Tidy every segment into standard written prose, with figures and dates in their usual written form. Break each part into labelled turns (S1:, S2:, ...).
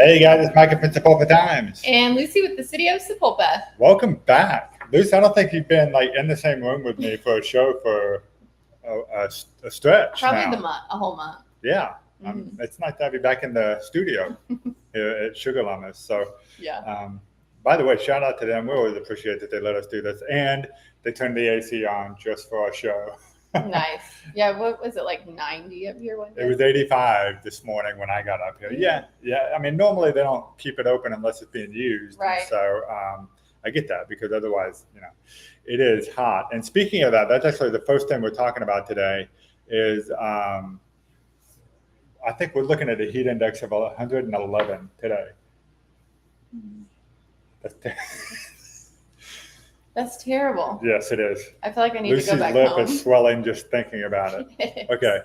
S1: Hey guys, it's Mike at Sapulpa Times.
S2: And Lucy with the city of Sapulpa.
S1: Welcome back. Lucy, I don't think you've been in the same room with me for a show for a stretch
S2: Probably
S1: now.
S2: a whole month.
S1: Yeah.
S2: Mm-hmm.
S1: It's nice to have you back in the studio here at Sugar Llamas. So,
S2: yeah.
S1: By the way, shout out to them. We always appreciate that they let us do this. And they turned the AC on just for our show.
S2: Nice. Yeah, what was it, like 90 up here one day?
S1: It was 85 this morning when I got up here. Yeah. I mean, normally they don't keep it open unless it's being used.
S2: Right.
S1: So I get that because otherwise, it is hot. And speaking of that, that's actually the first thing we're talking about today is I think we're looking at a heat index of 111 today.
S2: That's terrible.
S1: Yes, it is.
S2: I feel like I need
S1: Lucy's
S2: to go back
S1: lip
S2: home.
S1: is swelling just thinking about it. Okay.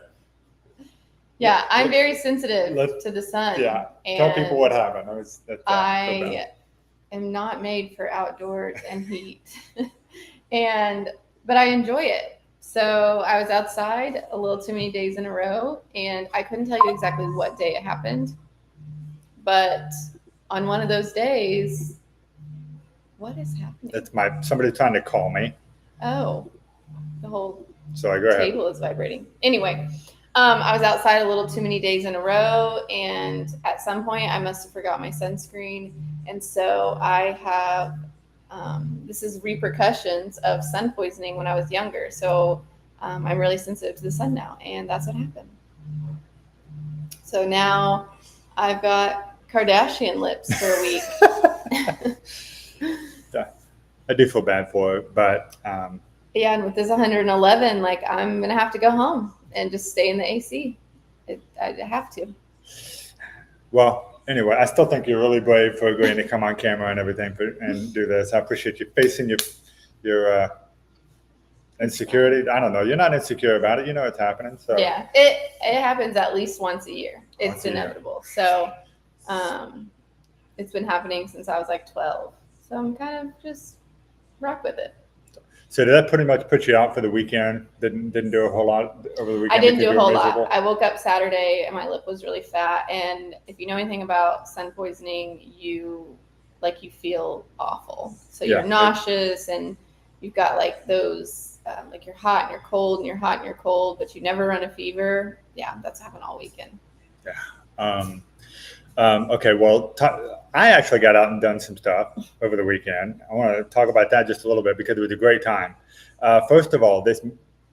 S2: Yeah, I'm very sensitive to the sun.
S1: Yeah. Tell people what happened.
S2: I am not made for outdoors and heat. But I enjoy it. So I was outside a little too many days in a row, and I couldn't tell you exactly what day it happened. But on one of those days, what is happening?
S1: That's somebody trying to call me.
S2: Oh, the whole
S1: table
S2: is vibrating. Anyway, I was outside a little too many days in a row, and at some point I must have forgot my sunscreen. And so I have, this is repercussions of sun poisoning when I was younger. So I'm really sensitive to the sun now, and that's what happened. So now I've got Kardashian lips for a week.
S1: I do feel bad for it, but
S2: yeah, and with this 111, I'm gonna have to go home and just stay in the AC. I have to.
S1: Well, anyway, I still think you're really brave for agreeing to come on camera and everything and do this. I appreciate you facing your insecurity. I don't know. You're not insecure about it. You know it's happening. So
S2: yeah, it happens at least once a year. It's inevitable. So it's been happening since I was 12. So I'm kind of just rock with it.
S1: So did that pretty much put you out for the weekend? Didn't do a whole lot over the weekend?
S2: I didn't do a whole lot. I woke up Saturday and my lip was really fat. And if you know anything about sun poisoning, you feel awful. So you're nauseous and you've got those, you're hot and you're cold and you're hot and you're cold, but you never run a fever. Yeah, that's happened all weekend.
S1: Yeah. Okay, well, I actually got out and done some stuff over the weekend. I want to talk about that just a little bit because it was a great time. First of all, this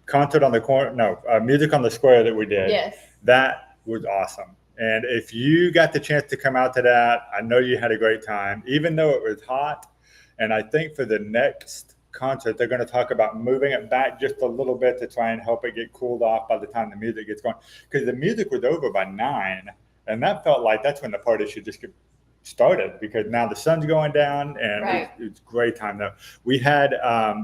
S1: concert on the corner, Music on the Square that we did,
S2: yes,
S1: that was awesome. And if you got the chance to come out to that, I know you had a great time, even though it was hot. And I think for the next concert, they're going to talk about moving it back just a little bit to try and help it get cooled off by the time the music gets going. Because the music was over by 9. And that felt like that's when the party should just get started because now the sun's going down and
S2: right.
S1: It was a great time though. We had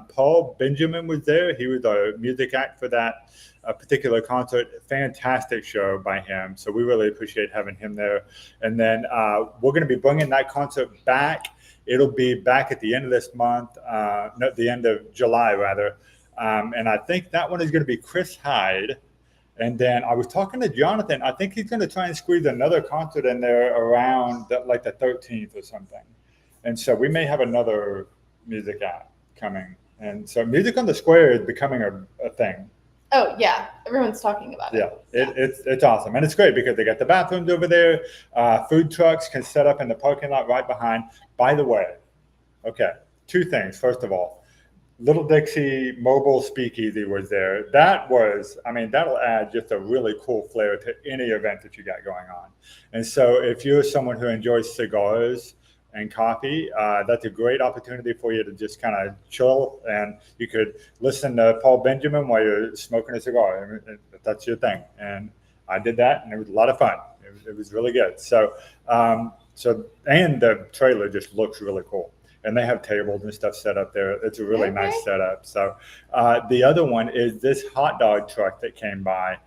S1: Paul Benjamin was there. He was our music act for that particular concert. Fantastic show by him. So we really appreciate having him there. And then we're going to be bringing that concert back. It'll be back at the end of this month, the end of July rather. And I think that one is going to be Chris Hyde. And then I was talking to Jonathan. I think he's going to try and squeeze another concert in there around the 13th or something. And so we may have another music act coming. And so Music on the Square is becoming a thing.
S2: Oh, yeah. Everyone's talking about it.
S1: Yeah, it's awesome. And it's great because they got the bathrooms over there. Food trucks can set up in the parking lot right behind. By the way, okay, 2 things. First of all, Little Dixie Mobile Speakeasy was there. That'll add just a really cool flair to any event that you got going on. And so if you're someone who enjoys cigars and coffee, that's a great opportunity for you to just kind of chill. And you could listen to Paul Benjamin while you're smoking a cigar, if that's your thing. And I did that, and it was a lot of fun. It was really good. So and the trailer just looks really cool. And they have tables and stuff set up there. It's a really nice setup. So the other one is this hot dog truck that came by.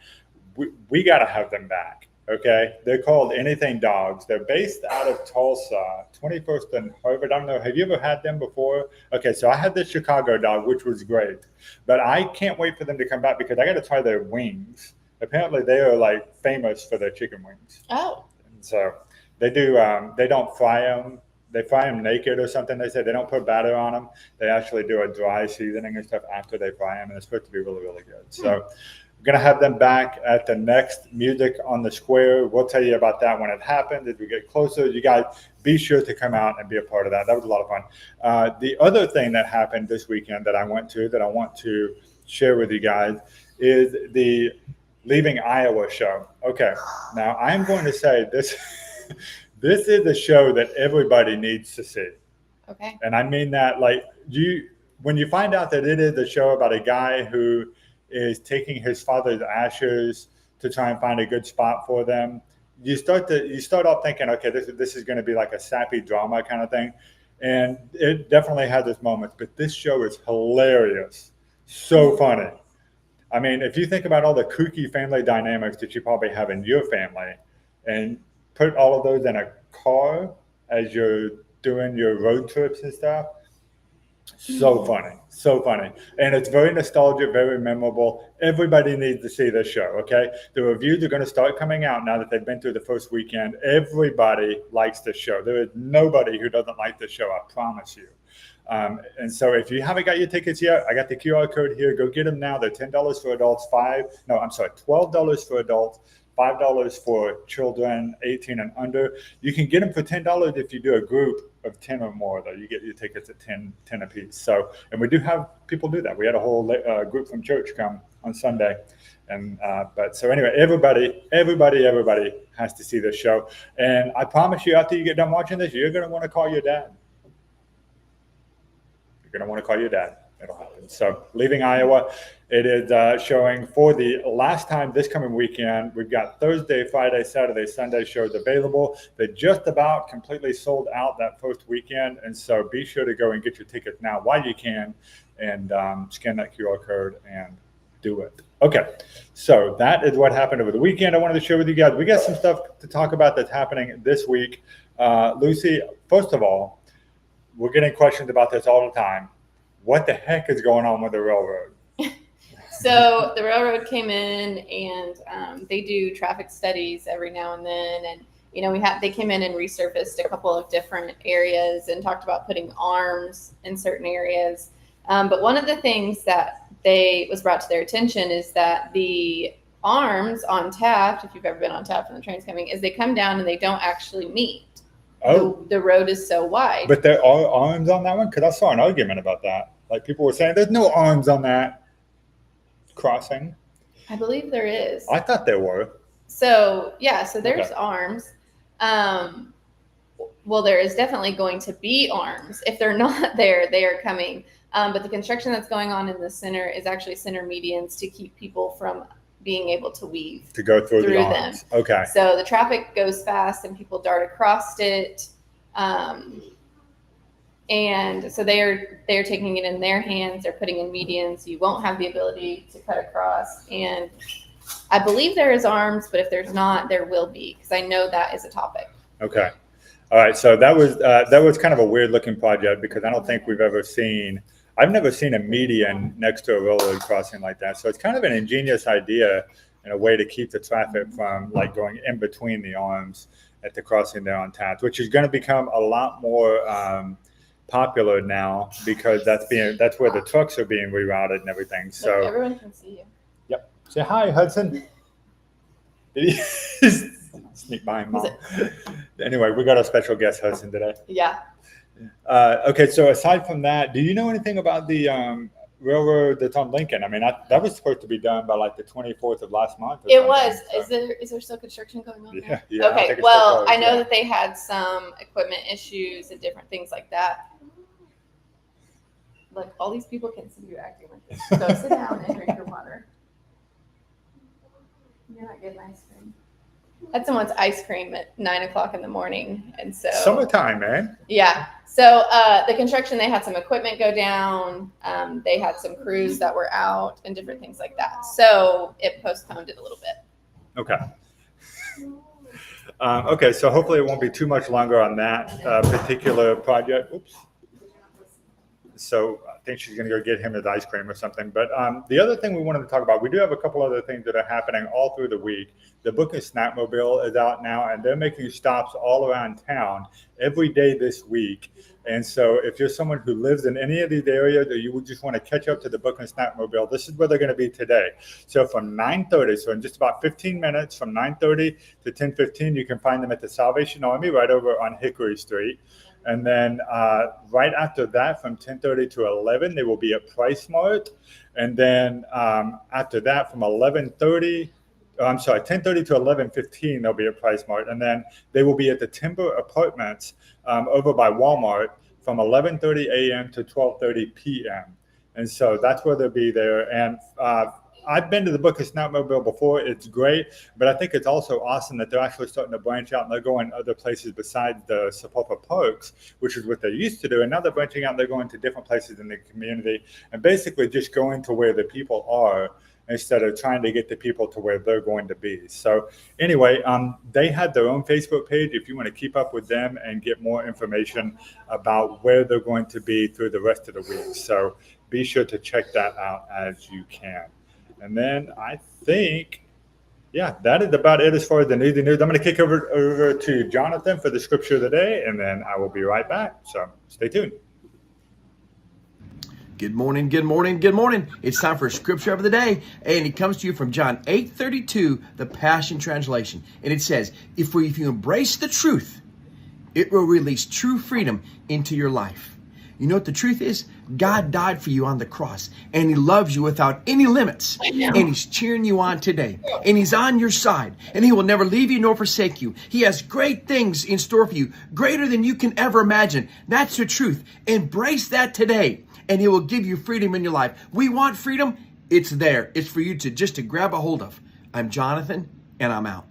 S1: We got to have them back, okay? They're called Anything Dogs. They're based out of Tulsa, 21st and Harvard. I don't know. Have you ever had them before? Okay, so I had the Chicago dog, which was great. But I can't wait for them to come back because I got to try their wings. Apparently, they are famous for their chicken wings.
S2: Oh.
S1: And so They do. They don't fry them. They fry them naked or something. They say they don't put batter on them. They actually do a dry seasoning and stuff after they fry them, and it's supposed to be really, really good. So we're gonna have them back at the next Music on the Square. We'll tell you about that when it happens. As we get closer, you guys be sure to come out and be a part of that. That was a lot of fun. The other thing that happened this weekend that I went to that I want to share with you guys is the Leaving Iowa show. Okay, now I'm going to say this. This is a show that everybody needs to see.
S2: Okay.
S1: And I mean that like when you find out that it is a show about a guy who is taking his father's ashes to try and find a good spot for them, you start off thinking, okay, this is going to be like a sappy drama kind of thing. And it definitely had its moments, but this show is hilarious. So funny. I mean, if you think about all the kooky family dynamics that you probably have in your family and put all of those in a car as you're doing your road trips and stuff, so funny, so funny. And it's very nostalgic, very memorable. Everybody needs to see this show, okay? The reviews are going to start coming out now that they've been through the first weekend. Everybody likes this show. There is nobody who doesn't like this show, I promise you. And so if you haven't got your tickets yet, I got the QR code here. Go get them now. They're $10 for adults, $12 for adults, $5 for children 18 and under. You can get them for $10 if you do a group of 10 or more, though. You get your tickets at 10 a piece. So, and we do have people do that. We had a whole group from church come on Sunday. And but so anyway, everybody has to see this show. And I promise you, after you get done watching this, you're going to want to call your dad. You're going to want to call your dad. It'll happen. So Leaving Iowa, it is showing for the last time this coming weekend. We've got Thursday, Friday, Saturday, Sunday shows available. They just about completely sold out that first weekend. And so be sure to go and get your tickets now while you can and scan that QR code and do it. Okay, so that is what happened over the weekend. I wanted to share with you guys. We got some stuff to talk about that's happening this week. Lucy, first of all, we're getting questions about this all the time. What the heck is going on with the railroad?
S2: So the railroad came in and they do traffic studies every now and then. And, you know, they came in and resurfaced a couple of different areas and talked about putting arms in certain areas. But one of the things that was brought to their attention is that the arms on Taft, if you've ever been on Taft when the train's coming, is they come down and they don't actually meet.
S1: Oh,
S2: the road is so wide.
S1: But there are arms on that one? Because I saw an argument about that. Like people were saying, there's no arms on that crossing.
S2: I believe there is.
S1: I thought there were.
S2: So, yeah, so there's
S1: Okay.
S2: arms. Well, there is definitely going to be arms. If they're not there, they are coming. But the construction that's going on in the center is actually center medians to keep people from being able to weave
S1: To go through the
S2: them.
S1: arms. Okay.
S2: So the traffic goes fast and people dart across it. And so they're taking it in their hands. They're putting in medians. You won't have the ability to cut across. And I believe there is arms, but if there's not, there will be, because I know that is a topic.
S1: Okay. All right. So that was kind of a weird looking project because I don't think I've never seen a median next to a railroad crossing like that. So it's kind of an ingenious idea and a way to keep the traffic from like going in between the arms at the crossing there on Taft, which is going to become a lot more popular now because that's where the trucks are being rerouted and everything. So
S2: Look, everyone can see you.
S1: Yep. Say hi, Hudson. Did he sneak by Mom? Anyway, we got a special guest, Hudson, today.
S2: Yeah.
S1: Okay, so aside from that, do you know anything about the railroad that's on Lincoln? I mean, that was supposed to be done by like the 24th of last month.
S2: It was. So. Is there still construction going on there?
S1: Yeah.
S2: Okay. Well, I know that they had some equipment issues and different things like that. Look, all these people can see you acting like this. Go sit down and drink your water. You're not getting ice cream. Had someone's ice cream at 9:00 in the morning, and so
S1: summertime, man.
S2: Yeah. So the construction, they had some equipment go down. They had some crews that were out and different things like that. So it postponed it a little bit.
S1: Okay. Okay. So hopefully it won't be too much longer on that particular project. Oops. So I think she's going to go get him his ice cream or something. But the other thing we wanted to talk about, we do have a couple other things that are happening all through the week. The Book and Snapmobile is out now, and they're making stops all around town every day this week. And so if you're someone who lives in any of these areas or you would just want to catch up to the Book and Snapmobile, this is where they're going to be today. So from 9:30, so in just about 15 minutes, from 9:30 to 10:15, you can find them at the Salvation Army right over on Hickory Street. And then right after that, from 10:30 to 11, they will be at Price Mart. And then after that, from 11:30, I'm sorry, 10:30 to 11:15, they'll be at Price Mart. And then they will be at the Timber Apartments over by Walmart from 11:30 a.m. to 12:30 p.m. And so that's where they'll be there. And I've been to the Book of Snapmobile before. It's great, but I think it's also awesome that they're actually starting to branch out and they're going other places besides the Sapulpa parks, which is what they used to do. And now they're branching out. They're going to different places in the community and basically just going to where the people are instead of trying to get the people to where they're going to be. So anyway, they have their own Facebook page if you want to keep up with them and get more information about where they're going to be through the rest of the week. So be sure to check that out as you can. And then I think, yeah, that is about it as far as the news. I'm going to kick over to Jonathan for the scripture of the day, and then I will be right back. So stay tuned.
S3: Good morning, good morning, good morning. It's time for scripture of the day, and it comes to you from John 8:32, the Passion Translation. And it says, if you embrace the truth, it will release true freedom into your life. You know what the truth is? God died for you on the cross, and he loves you without any limits. And he's cheering you on today, and he's on your side, and he will never leave you nor forsake you. He has great things in store for you, greater than you can ever imagine. That's the truth. Embrace that today, and he will give you freedom in your life. We want freedom. It's there. It's for you to grab a hold of. I'm Jonathan, and I'm out.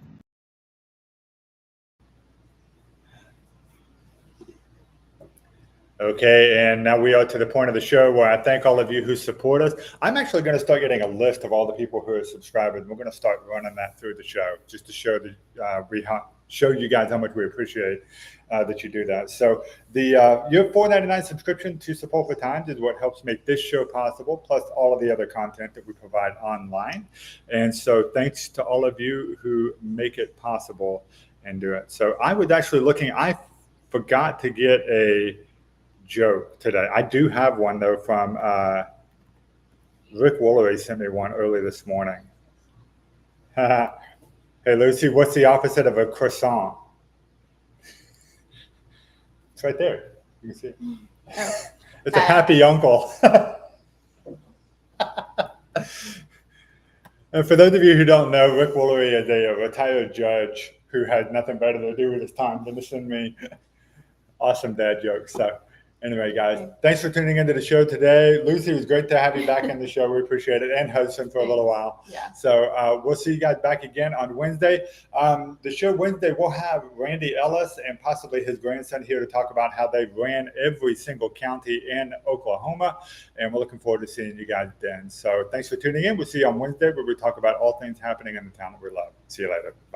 S1: Okay, and now we are to the point of the show where I thank all of you who support us. I'm actually going to start getting a list of all the people who are subscribers. We're going to start running that through the show just to show show you guys how much we appreciate that you do that. So your $4.99 subscription to Sapulpa Times is what helps make this show possible, plus all of the other content that we provide online. And so thanks to all of you who make it possible and do it. So I was actually looking, I forgot to get a joke today. I do have one though from Rick Woolery sent me one early this morning. Hey Lucy, what's the opposite of a croissant? It's right there. You can see it. Oh. It's a happy uncle. And for those of you who don't know, Rick Woolery is a retired judge who had nothing better to do with his time than to send me awesome dad jokes. So anyway, guys, thanks for tuning into the show today. Lucy, it was great to have you back in the show. We appreciate it. And Hudson for a little while. Yeah. So we'll see you guys back again on Wednesday. The show Wednesday, we'll have Randy Ellis and possibly his grandson here to talk about how they ran every single county in Oklahoma. And we're looking forward to seeing you guys then. So thanks for tuning in. We'll see you on Wednesday where we talk about all things happening in the town that we love. See you later. Bye.